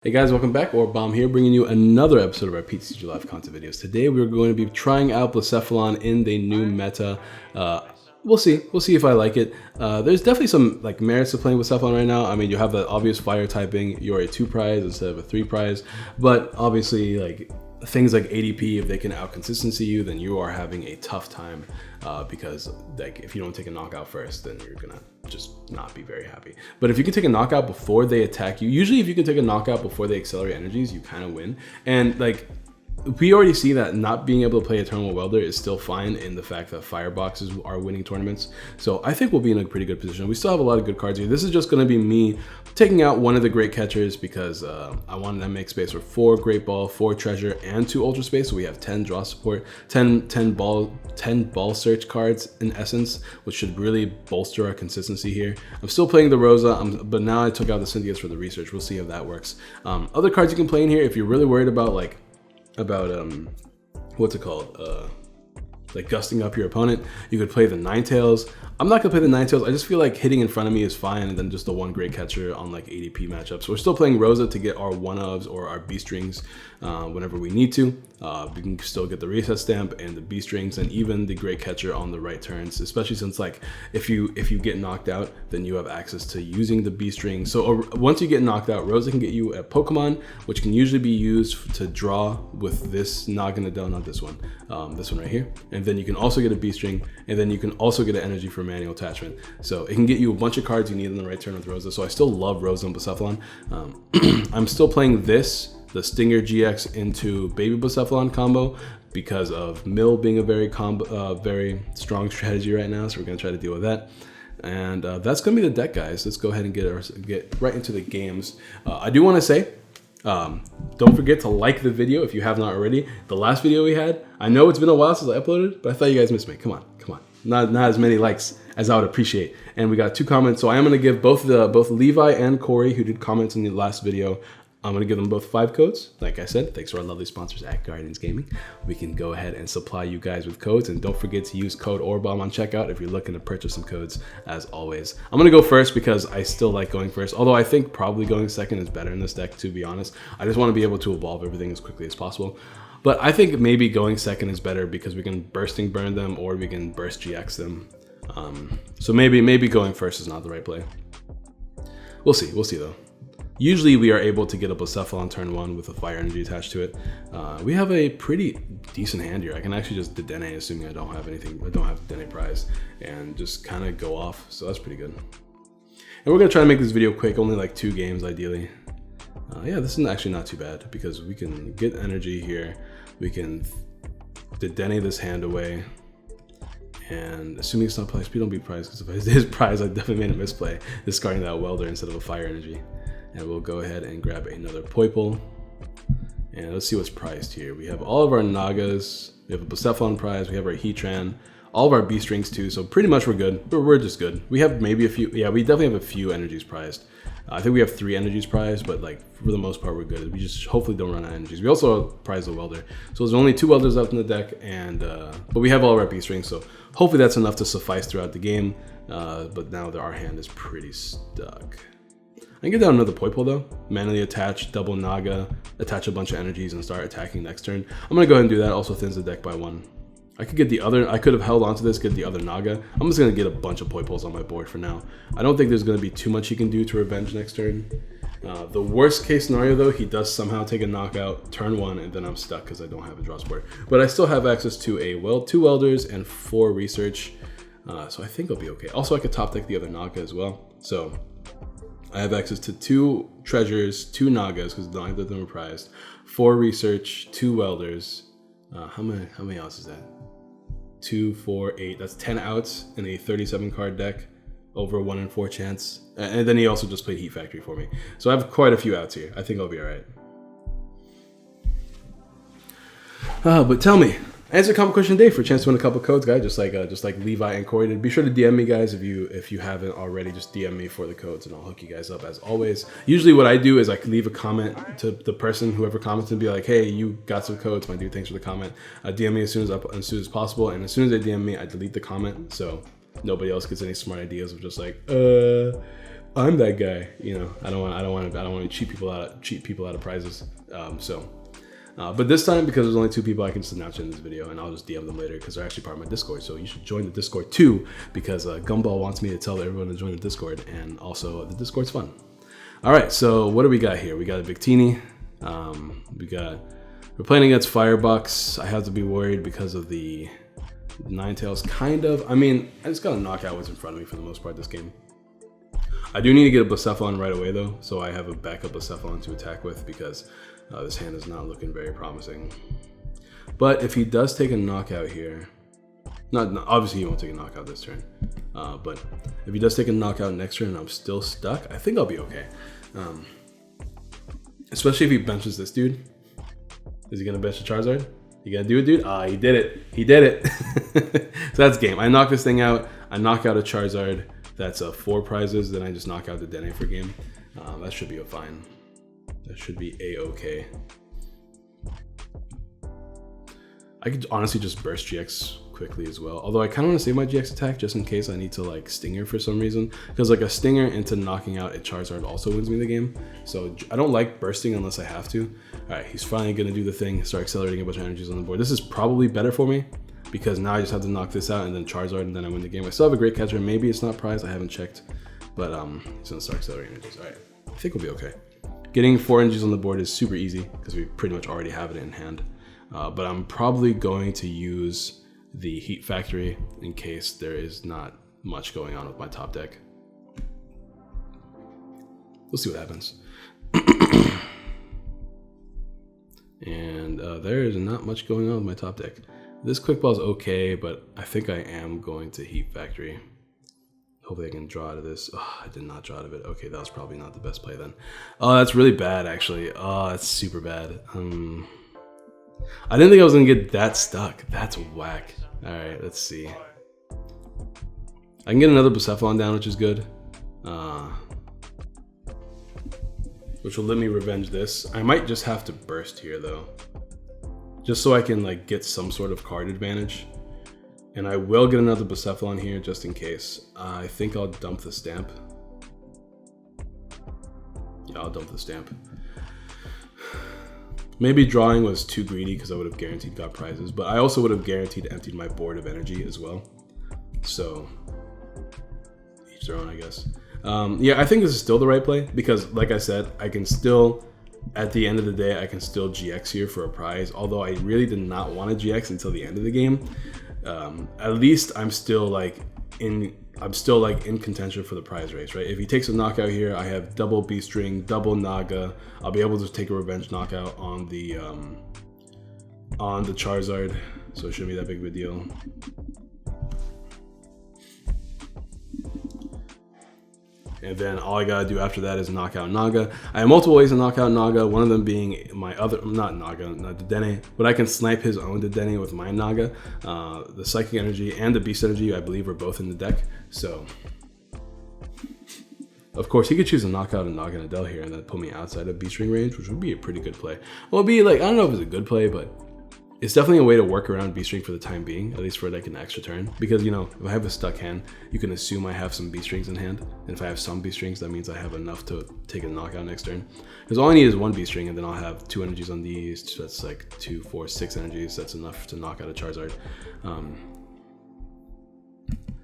Hey guys, welcome back. Bomb here, bringing you another episode of our PTCG Live content videos. Today we're going to be trying out Blacephalon in the new meta. We'll see if I like it. There's definitely some merits to playing Blacephalon right now. I mean, you have the obvious fire typing. You're a 2 prize instead of a 3 prize, but obviously things like ADP, if they can out consistency you, then you are having a tough time because if you don't take a knockout first, then you're gonna just not be very happy. But if you can take a knockout before they attack you, usually if you can take a knockout before they accelerate energies, you kind of win. And we already see that not being able to play Eternal Welder is still fine in the fact that fireboxes are winning tournaments. So I think we'll be in a pretty good position. We still have a lot of good cards here. This is just going to be me taking out one of the great catchers because I wanted to make space for 4 Great Ball, 4 Treasure, and 2 Ultra Space. So we have 10 draw support, 10 ball search cards in essence, which should really bolster our consistency here. I'm still playing the Rosa, but now I took out the Cynthias for the research. We'll see if that works. Other cards you can play in here if you're really worried about what's it called? Gusting up your opponent. You could play the Ninetales. I'm not gonna play the Ninetales. I just feel like hitting in front of me is fine, and then just the 1 great catcher on ADP matchups. So we're still playing Rosa to get our 1-ofs or our B-strings whenever we need to. We can still get the reset stamp and the B-strings and even the great catcher on the right turns, especially since if you get knocked out, then you have access to using the B-string. So once you get knocked out, Rosa can get you a Pokemon, which can usually be used to draw with this Naganadel, not this one right here. And then you can also get a B-string, and then you can also get an energy for manual attachment. So it can get you a bunch of cards you need on the right turn with Rosa. So I still love Rosa and Blacephalon. I'm still playing the Stinger GX into Baby Blacephalon combo because of Mill being a very strong strategy right now. So we're gonna try to deal with that. And that's gonna be the deck, guys. Let's go ahead and get right into the games. I do want to say, don't forget to like the video if you have not already. The last video we had, I know it's been a while since I uploaded, but I thought you guys missed me. Come on. Not as many likes as I would appreciate. And we got 2 comments, so I am gonna give both Levi and Corey, who did comments in the last video, I'm gonna give them both 5 codes. Like I said, thanks to our lovely sponsors at Guardians Gaming. We can go ahead and supply you guys with codes, and don't forget to use code ORBOMB on checkout if you're looking to purchase some codes, as always. I'm gonna go first because I still like going first, although I think probably going second is better in this deck, to be honest. I just wanna be able to evolve everything as quickly as possible. But I think maybe going second is better because we can bursting burn them or we can burst GX them. So maybe going first is not the right play. We'll see though. Usually we are able to get a Blacephalon turn 1 with a fire energy attached to it. We have a pretty decent hand here. I can actually just Dene, assuming I don't have Dene prize, and just kind of go off. So that's pretty good. And we're gonna try to make this video quick, only 2 games ideally. Yeah, this is actually not too bad because we can get energy here. We can Dene this hand away. And assuming it's not prize, please don't be prize, because if it is prize, I definitely made a misplay, discarding that Welder instead of a fire energy. And we'll go ahead and grab another Poipole. And let's see what's prized here. We have all of our Nagas, we have a Blacephalon prize, we have our Heatran, all of our B-strings too, so pretty much we're good. We're just good. We have maybe a few, yeah, we definitely have a few energies prized. I think we have 3 energies prized, but for the most part we're good. We just hopefully don't run out of energies. We also prize a Welder. So there's only 2 Welders left in the deck, and but we have all of our B-strings, so hopefully that's enough to suffice throughout the game. But now our hand is pretty stuck. I can get down another Poipole though. Manually attach, double Naga, attach a bunch of energies and start attacking next turn. I'm gonna go ahead and do that. Also thins the deck by 1. I could have held on to this, get the other Naga. I'm just gonna get a bunch of Poipoles on my board for now. I don't think there's gonna be too much he can do to revenge next turn. The worst case scenario though, he does somehow take a knockout, turn 1, and then I'm stuck because I don't have a draw support. But I still have access to 2 Welders and 4 research. So I think I'll be okay. Also, I could top deck the other Naga as well. So I have access to 2 treasures, 2 Nagas, because neither of them are prized, 4 research, 2 Welders. How many outs is that? 2, 4, 8. That's 10 outs in a 37 card deck, over a 1 in 4 chance. And then he also just played Heat Factory for me. So I have quite a few outs here. I think I'll be all right. But tell me, answer a comment question today for a chance to win a couple codes, guys. Just like Levi and Corey did. Be sure to DM me, guys, if you haven't already. Just DM me for the codes, and I'll hook you guys up as always. Usually, what I do is I leave a comment to the person, whoever comments, and be like, "Hey, you got some codes, my dude. Thanks for the comment." DM me as soon as possible, and as soon as they DM me, I delete the comment so nobody else gets any smart ideas of just I'm that guy. You know, I don't want to cheat people out of prizes. But this time, because there's only 2 people, I can just announce it in this video, and I'll just DM them later because they're actually part of my Discord. So you should join the Discord too, because Gumball wants me to tell everyone to join the Discord, and also the Discord's fun. All right, so what do we got here? We got a Victini. We're playing against Firebox. I have to be worried because of the Ninetales, kind of. I mean, I just got to knock out what's in front of me for the most part this game. I do need to get a Blacephalon right away though, so I have a backup Blacephalon to attack with because this hand is not looking very promising. But if he does take a knockout here, obviously he won't take a knockout this turn, but if he does take a knockout next turn and I'm still stuck, I think I'll be okay. Especially if he benches this dude. Is he gonna bench the Charizard? You gonna do it, dude? Ah, he did it. He did it. So that's game. I knock this thing out. I knock out a Charizard. That's 4 prizes. Then I just knock out the Dene for game. That should be a fine. That should be a-okay. I could honestly just burst GX quickly as well. Although I kind of want to save my GX attack just in case I need to like Stinger for some reason. Because like a Stinger into knocking out a Charizard also wins me the game. So I don't like bursting unless I have to. All right, he's finally going to do the thing. Start accelerating a bunch of energies on the board. This is probably better for me because now I just have to knock this out and then Charizard and then I win the game. I still have a great catcher. Maybe it's not prized. I haven't checked. But he's going to start accelerating energies. All right, I think we'll be okay. Getting 4 energies on the board is super easy because we pretty much already have it in hand. But I'm probably going to use the Heat Factory in case there is not much going on with my top deck. We'll see what happens. And there is not much going on with my top deck. This quick ball is okay, but I think I am going to Heat Factory. Hopefully I can draw out of this. Oh, I did not draw out of it. Okay, that was probably not the best play then. Oh, that's really bad actually. Oh, that's super bad. I didn't think I was gonna get that stuck. That's whack. All right, let's see. I can get another Blacephalon down, which is good. Which will let me revenge this. I might just have to burst here though, just so I can like get some sort of card advantage. And I will get another Blacephalon here just in case. I think I'll dump the stamp. Yeah, I'll dump the stamp. Maybe drawing was too greedy because I would have guaranteed got prizes, but I also would have guaranteed emptied my board of energy as well. So each their own, I guess. Yeah, I think this is still the right play because like I said, I can still, at the end of the day, I can still GX here for a prize. Although I really did not want to GX until the end of the game. At least I'm still like in contention for the prize race, right? If he takes a knockout here, I have double B-String, double Naga. I'll be able to take a revenge knockout on the Charizard, so it shouldn't be that big of a deal. And then all I gotta do after that is knock out Naga. I have multiple ways to knock out Naga, one of them being my other, not Dedenne, but I can snipe his own Dedenne with my Naga. The Psychic Energy and the Beast Energy, I believe, are both in the deck. So, of course, he could choose to knock out a Naga and Adele here and then put me outside of Beast Ring range, which would be a pretty good play. Well, it'd be like, I don't know if it's a good play, but it's definitely a way to work around B-String for the time being, at least for like an extra turn. Because, you know, if I have a stuck hand, you can assume I have some B-Strings in hand. And if I have some B-Strings, that means I have enough to take a knockout next turn. Because all I need is one B-String, and then I'll have 2 energies on these. So that's like 2, 4, 6 energies. That's enough to knock out a Charizard.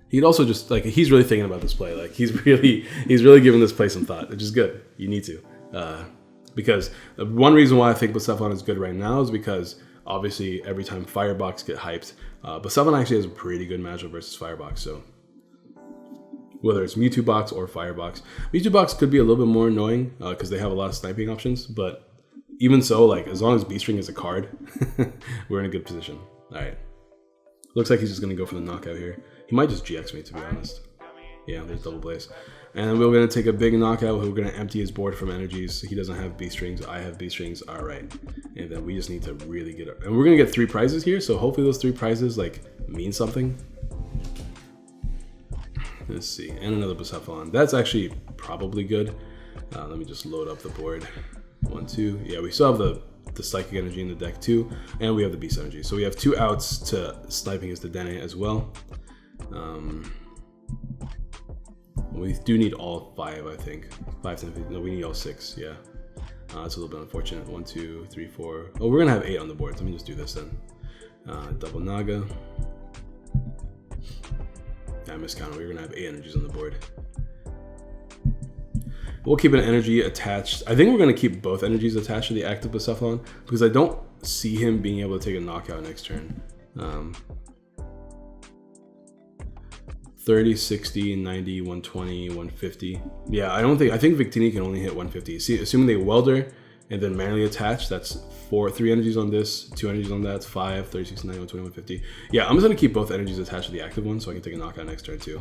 He'd also just, like, he's really thinking about this play. Like, he's really giving this play some thought, which is good. You need to. Because one reason why I think Blacephalon is good right now is because obviously, every time Firebox get hyped, Blacephalon actually has a pretty good matchup versus Firebox. So whether it's Mewtwo Box or Firebox, Mewtwo Box could be a little bit more annoying because they have a lot of sniping options. But even so, like as long as B-String is a card, we're in a good position. All right, looks like he's just gonna go for the knockout here. He might just GX me, to be honest. Yeah, there's double Blaze. And we're going to take a big knockout. We're going to empty his board from energies. He doesn't have B-Strings. I have B-Strings. All right. And then we just need to really get it. And we're going to get 3 prizes here. So hopefully those 3 prizes like mean something. Let's see. And another Blacephalon. That's actually probably good. Let me just load up the board. 1, 2. Yeah, we still have the Psychic Energy in the deck too. And we have the Beast Energy. So we have 2 outs to sniping his Dedenne as well. We do need all 5, I think. 5, 10, 15. No, we need all 6. Yeah. That's a little bit unfortunate. 1, 2, 3, 4. Oh, we're gonna have 8 on the board. Let me just do this then. Double Naga. Yeah, I miscounted. We're gonna have 8 energies on the board. We'll keep an energy attached. I think we're gonna keep both energies attached to the active Blacephalon because I don't see him being able to take a knockout next turn. 30, 60, 90, 120, 150. Yeah, I think Victini can only hit 150. See, assuming they welder and then manually attach, that's 3 energies on this, 2 energies on that, 5, 30, 60, 90, 120, 150. Yeah, I'm just gonna keep both energies attached to the active one so I can take a knockout next turn too.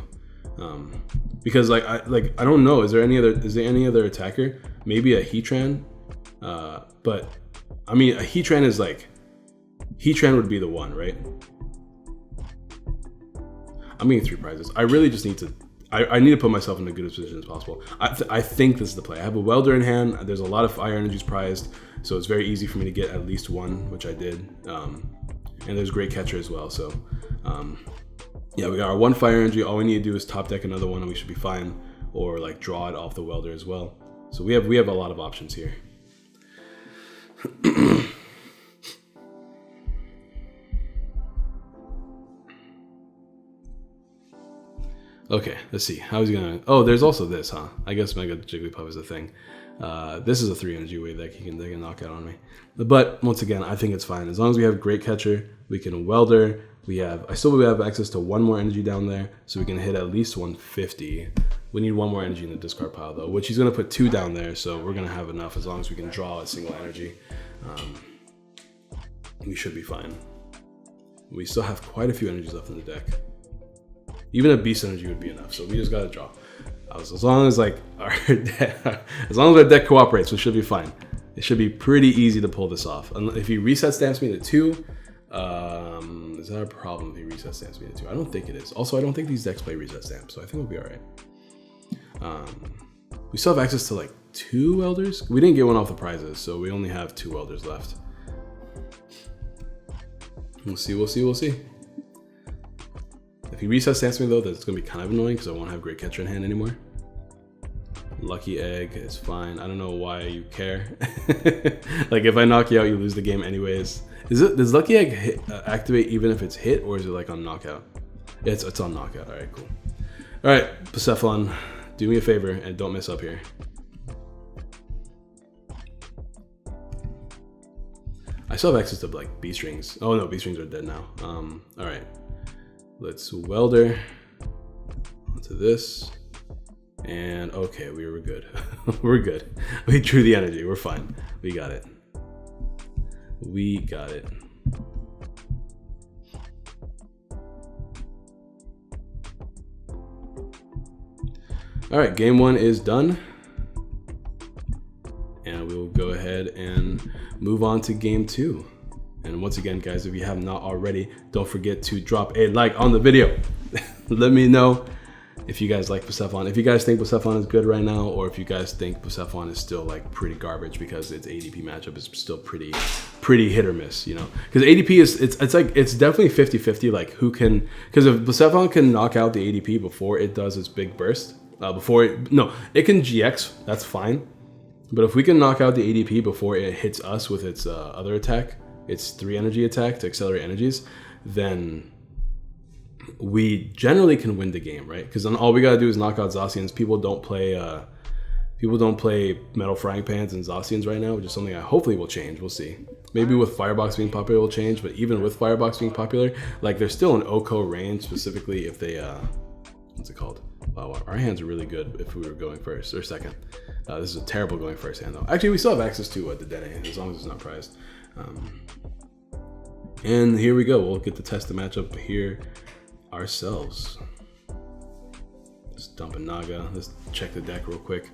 Because I don't know, is there any other attacker? Maybe a Heatran, but I mean a Heatran is like, Heatran would be the one, right? I'm getting 3 prizes. I really just need to, I need to put myself in a good position as possible. I think this is the play. I have a welder in hand. There's a lot of fire energies prized, so it's very easy for me to get at least 1, which I did. And there's great catcher as well. So yeah, we got our 1 fire energy. All we need to do is top deck another one and we should be fine, or like draw it off the welder as well. So we have a lot of options here. Okay, let's see. How is he gonna? Oh, there's also this, huh? I guess Mega Jigglypuff is a thing. This is a 3 energy wave that they can knock out on me. But once again, I think it's fine as long as we have great catcher. We can welder. I still have access to 1 more energy down there, so we can hit at least 150. We need 1 more energy in the discard pile though, which he's gonna put 2 down there, so we're gonna have enough as long as we can draw a single energy. We should be fine. We still have quite a few energies left in the deck. Even a beast energy would be enough, so we just gotta draw. As long as like as long as our deck cooperates, we should be fine. It should be pretty easy to pull this off. If he reset stamps me to 2, is that a problem if he reset stamps me to 2? I don't think it is. Also, I don't think these decks play reset stamps, so I think we'll be all right. We still have access to like 2 welders. We didn't get 1 off the prizes, so we only have 2 welders left. We'll see. We'll see. We'll see. If he resets stamps me though, that's gonna be kind of annoying because I won't have great catcher in hand anymore. Lucky egg is fine. I don't know why you care. Like if I knock you out, you lose the game anyways. Does Lucky Egg activate even if it's hit, or is it like on knockout? It's on knockout. All right, cool. All right, Blacephalon, do me a favor and don't mess up here. I still have access to like B strings. Oh no, B strings are dead now. All right. Let's welder onto this, and okay, we were good. We're good. We drew the energy. We're fine. We got it. We got it. All right, game 1 is done, and we'll go ahead and move on to game 2. And once again, guys, if you have not already, don't forget to drop a like on the video. Let me know if you guys like Blacephalon. If you guys think Blacephalon is good right now, or if you guys think Blacephalon is still like pretty garbage because its ADP matchup is still pretty hit or miss, you know? Because ADP is, it's definitely 50-50, like who can, because if Blacephalon can knock out the ADP before it does its big burst, it can GX, that's fine. But if we can knock out the ADP before it hits us with its other attack, its 3 energy attack to accelerate energies, then we generally can win the game, right? Because then all we gotta do is knock out Zacians. People don't play metal frying pans and Zacians right now, which is something I hopefully will change. We'll see. Maybe with Firebox being popular will change, but even with Firebox being popular, like there's still an OCO range, specifically if they what's it called? Wow, our hands are really good if we were going first or second. This is a terrible going first hand though. Actually, we still have access to the Dene as long as it's not prized. And here we go. We'll get to test the matchup here ourselves. Just dump a Naga. Let's check the deck real quick.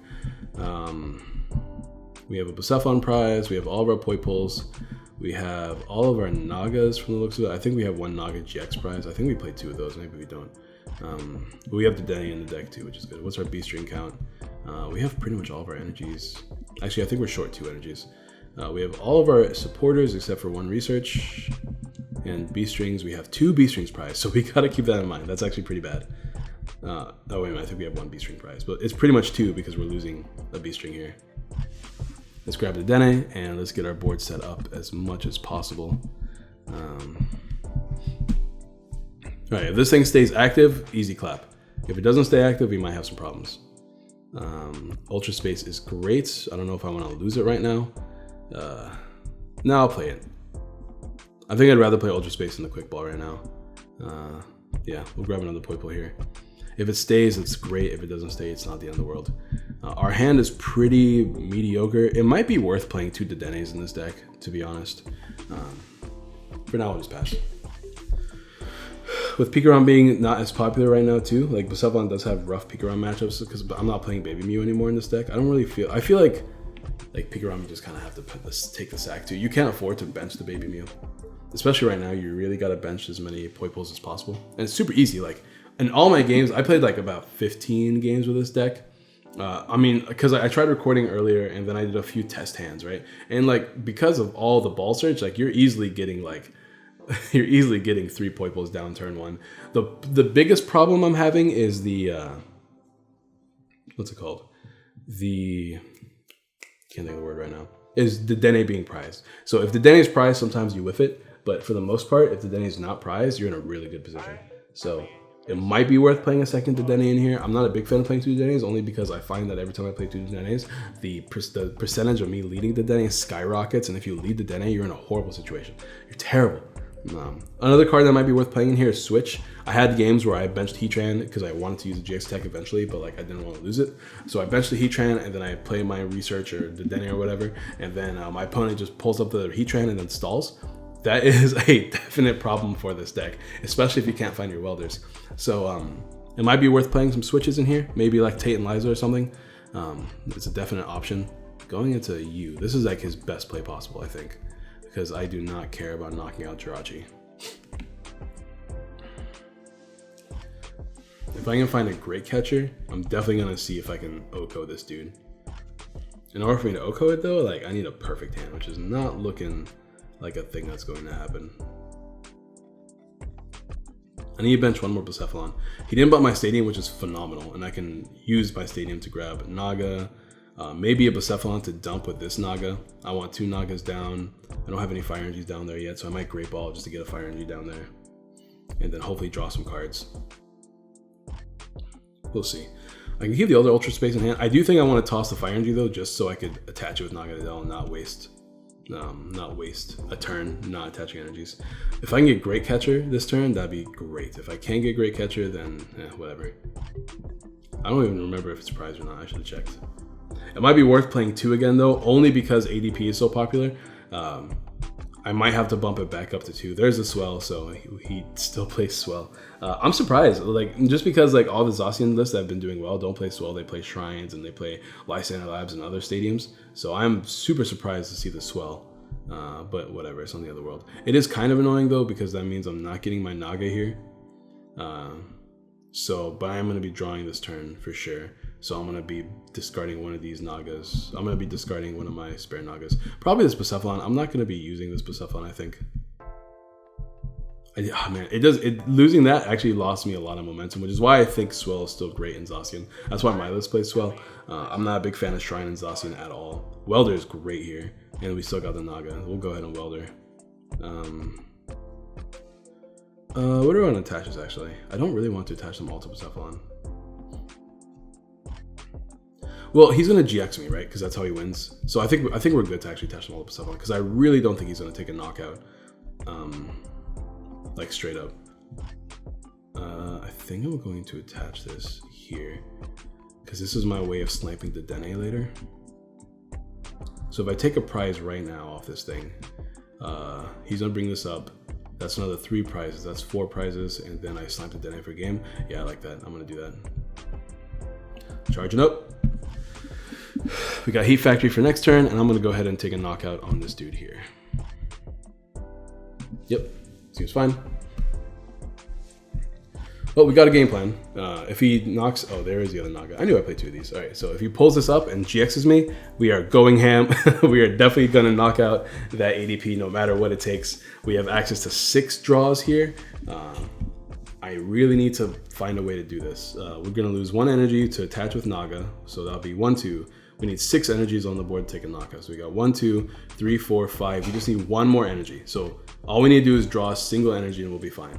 We have a Blacephalon prize. We have all of our Poiples. We have all of our Nagas from the looks of it. I think we have 1 Naga GX prize. I think we played 2 of those. Maybe we don't. But we have the Denny in the deck too, which is good. What's our B string count? We have pretty much all of our energies. Actually, I think we're short 2 energies. We have all of our supporters except for 1 research. And B strings, we have 2 B strings prize, so we gotta keep that in mind. That's actually pretty bad. Oh wait a minute, I think we have 1 B-string prize, but it's pretty much 2 because we're losing a B-string here. Let's grab the Dene and let's get our board set up as much as possible. All right, if this thing stays active, easy clap. If it doesn't stay active, we might have some problems. Ultra Space is great. I don't know if I want to lose it right now. No, I'll play it. I think I'd rather play Ultra Space than the Quick Ball right now. Yeah, we'll grab another Poipo here. If it stays, it's great. If it doesn't stay, it's not the end of the world. Our hand is pretty mediocre. It might be worth playing 2 Dedenes in this deck, to be honest. For now, I'll just pass. With Pikarom being not as popular right now too, like Blacephalon does have rough Pikarom matchups because I'm not playing Baby Mew anymore in this deck. I feel like Pikarom you just kind of have to take the sack too. You can't afford to bench the Baby Mew. Especially right now, you really got to bench as many Poipos as possible. And it's super easy. Like in all my games, I played like about 15 games with this deck. I mean, because I tried recording earlier and then I did a few test hands, right? And like, because of all the ball search, like you're easily getting 3 Poipos down turn 1. The biggest problem I'm having is the, what's it called? Can't think of the word right now. Is the Dene being prized. So if the Dene is prized, sometimes you whiff it. But for the most part, if the Dene is not prized, you're in a really good position. So it might be worth playing a second Dene in here. I'm not a big fan of playing 2 Denes, only because I find that every time I play 2 Denes, the percentage of me leading the Dene skyrockets. And if you lead the Dene, you're in a horrible situation. You're terrible. Another card that might be worth playing in here is Switch. I had games where I benched Heatran because I wanted to use the GX tech eventually, but like I didn't want to lose it. So I benched the Heatran and then I play my research or the Dene or whatever, and then my opponent just pulls up the Heatran and then stalls. That is a definite problem for this deck, especially if you can't find your welders. So it might be worth playing some switches in here, maybe like Tate and Liza or something. It's a definite option. Going into U, this is like his best play possible, I think, because I do not care about knocking out Jirachi. If I can find a great catcher, I'm definitely gonna see if I can Oko this dude. In order for me to Oko it though, like I need a perfect hand, which is not looking like a thing that's going to happen. I need to bench 1 more Blacephalon. He didn't bump my Stadium, which is phenomenal, and I can use my Stadium to grab Naga, maybe a Blacephalon to dump with this Naga. I want 2 Nagas down. I don't have any Fire Energies down there yet, so I might Great Ball just to get a Fire Energy down there. And then hopefully draw some cards. We'll see. I can keep the other Ultra Space in hand. I do think I want to toss the Fire Energy though, just so I could attach it with Naganadel and not waste a turn not attaching energies. If I can get Great Catcher this turn, that'd be great. If I can't get Great Catcher, then whatever. I don't even remember if it's prized or not. I should have checked. It might be worth playing 2 again though, only because ADP is so popular. I might have to bump it back up to 2. There's a Swell, so he still plays Swell. I'm surprised, like just because like all the Zacian lists that have been doing well don't play Swell. They play Shrines and they play Lysander Labs and other stadiums. So I'm super surprised to see the Swell. But whatever, it's on the other world. It is kind of annoying though because that means I'm not getting my Naga here. But I am going to be drawing this turn for sure. So I'm going to be discarding one of these Nagas. I'm going to be discarding one of my spare Nagas. Probably this Blacephalon. I'm not going to be using this Blacephalon, I think. Losing that actually lost me a lot of momentum, which is why I think Swell is still great in Zacian. That's why my list plays Swell. I'm not a big fan of Shrine and Zacian at all. Welder is great here, and we still got the Naga. We'll go ahead and Welder. What do I want to attach this actually? I don't really want to attach them all to Blacephalon. Well, he's gonna GX me, right? Because that's how he wins. So I think we're good to actually attach them all to Blacephalon because I really don't think he's gonna take a knockout, like straight up. I think I'm going to attach this here because this is my way of sniping the Dene later. So if I take a prize right now off this thing, he's gonna bring this up. That's another 3 prizes. That's 4 prizes, and then I snipe the Dene for game. Yeah, I like that. I'm gonna do that. Charging up. We got Heat Factory for next turn, and I'm gonna go ahead and take a knockout on this dude here. Yep, seems fine. Well, we got a game plan. If he knocks, oh, there is the other Naga. I knew I played 2 of these. All right, so if he pulls this up and GXs me, we are going ham. We are definitely gonna knock out that ADP no matter what it takes. We have access to 6 draws here. I really need to find a way to do this. We're gonna lose 1 energy to attach with Naga, so that'll be 1, 2. We need 6 energies on the board to take a knockout. So we got 1, 2, 3, 4, 5. We just need 1 more energy. So all we need to do is draw a single energy and we'll be fine.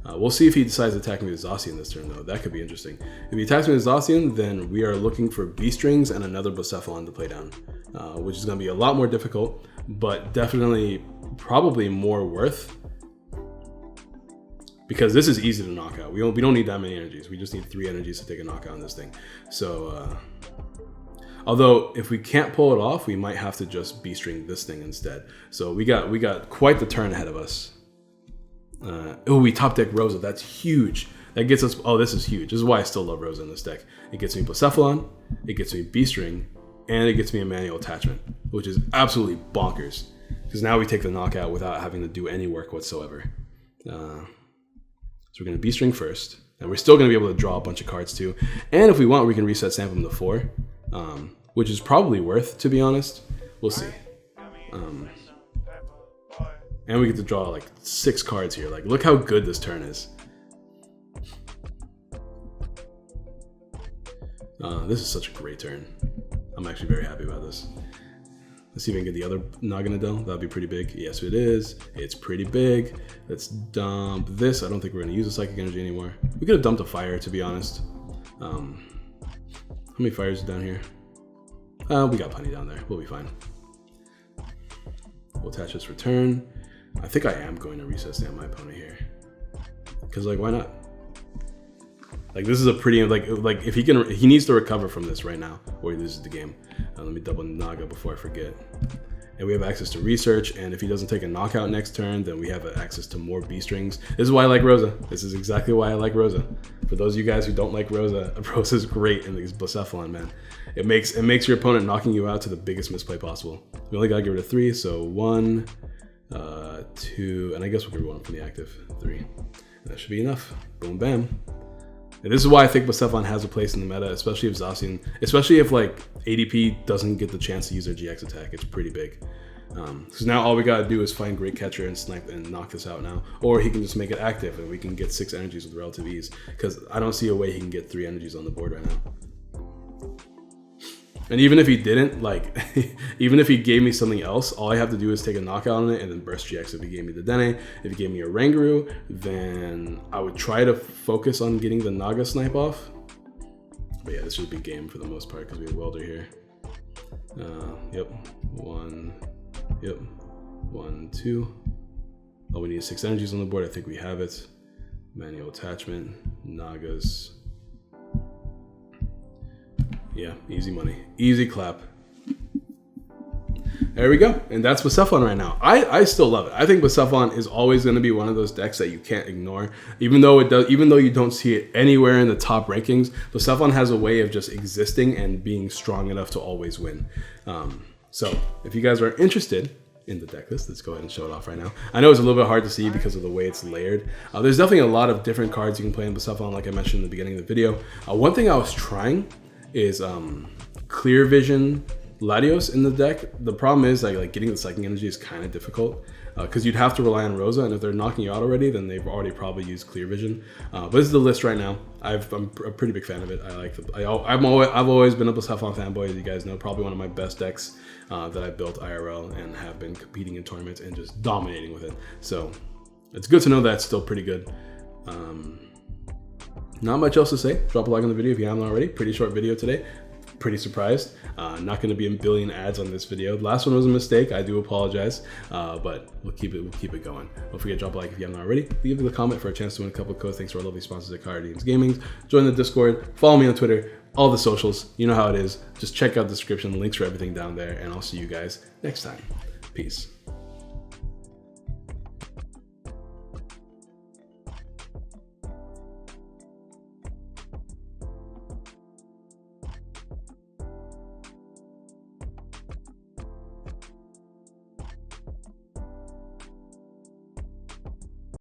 We'll see if he decides to attack me with Zacian this turn though. That could be interesting. If he attacks me with Zacian, then we are looking for B-strings and another Blacephalon to play down, which is gonna be a lot more difficult, but definitely probably more worth, because this is easy to knock out. We don't need that many energies. We just need 3 energies to take a knockout on this thing. So, although if we can't pull it off, we might have to just B-string this thing instead. So we got quite the turn ahead of us. Oh, we top deck Rosa. That's huge. That gets us. Oh, this is huge. This is why I still love Rosa in this deck. It gets me Blacephalon, it gets me B-string, and it gets me a manual attachment, which is absolutely bonkers. Because now we take the knockout without having to do any work whatsoever. So we're going to B-string first, and we're still going to be able to draw a bunch of cards too. And if we want, we can reset Sample to 4, which is probably worth, to be honest. We'll see. And we get to draw like 6 cards here. Like, look how good this turn is. This is such a great turn. I'm actually very happy about this. Let's see if we can get the other Naganadel. That'd be pretty big. Yes, it is. It's pretty big. Let's dump this. I don't think we're going to use the Psychic Energy anymore. We could have dumped a Fire, to be honest. How many Fires are down here? We got plenty down there. We'll be fine. We'll attach this return. I think I am going to reset stand my opponent here. Because, like, why not? Like, this is a pretty, like if he needs to recover from this right now, or he loses the game. Let me double Naga before I forget. And we have access to research, and if he doesn't take a knockout next turn, then we have access to more B-strings. This is why I like Rosa. This is exactly why I like Rosa. For those of you guys who don't like Rosa, Rosa's great in these Blacephalon, man. It makes your opponent knocking you out to the biggest misplay possible. We only gotta get rid of 3, so 1, 2, and I guess we'll get rid of 1 from the active, 3. That should be enough. Boom, bam. And this is why I think Blacephalon has a place in the meta, especially if Zacian, especially if like ADP doesn't get the chance to use their GX attack. It's pretty big. Because now all we gotta do is find Great Catcher and snipe and knock this out now. Or he can just make it active and we can get 6 energies with relative ease. Because I don't see a way he can get 3 energies on the board right now. And even if he didn't, like, even if he gave me something else, all I have to do is take a knockout on it and then burst GX if he gave me the Dene. If he gave me a Rangaroo, then I would try to focus on getting the Naga snipe off. But yeah, this should be game for the most part because we have Welder here. Yep, 1, yep, 1, 2. Oh, we need 6 energies on the board. I think we have it. Manual attachment, Nagas. Yeah, easy money. Easy clap. There we go. And that's Blacephalon right now. I still love it. I think Blacephalon is always going to be one of those decks that you can't ignore. Even though you don't see it anywhere in the top rankings, Blacephalon has a way of just existing and being strong enough to always win. So if you guys are interested in the deck list, let's go ahead and show it off right now. I know it's a little bit hard to see because of the way it's layered. There's definitely a lot of different cards you can play in Blacephalon, like I mentioned in the beginning of the video. One thing I was trying is Clear Vision Latios in the deck. The problem is like getting the Psychic Energy is kind of difficult because you'd have to rely on Rosa, and if they're knocking you out already, then they've already probably used Clear Vision. But this is the list right now. I'm a pretty big fan of it. I like I've always been a Blacephalon fanboy, as you guys know. Probably one of my best decks that I've built IRL and have been competing in tournaments and just dominating with it. So it's good to know that it's still pretty good. Not much else to say. Drop a like on the video if you haven't already. Pretty short video today. Pretty surprised. Not going to be a billion ads on this video. The last one was a mistake. I do apologize, but we'll keep it going. Don't forget to drop a like if you haven't already. Leave a comment for a chance to win a couple of codes. Thanks to our lovely sponsors at Card Games Gaming. Join the Discord. Follow me on Twitter. All the socials. You know how it is. Just check out the description. Links for everything down there, and I'll see you guys next time. Peace.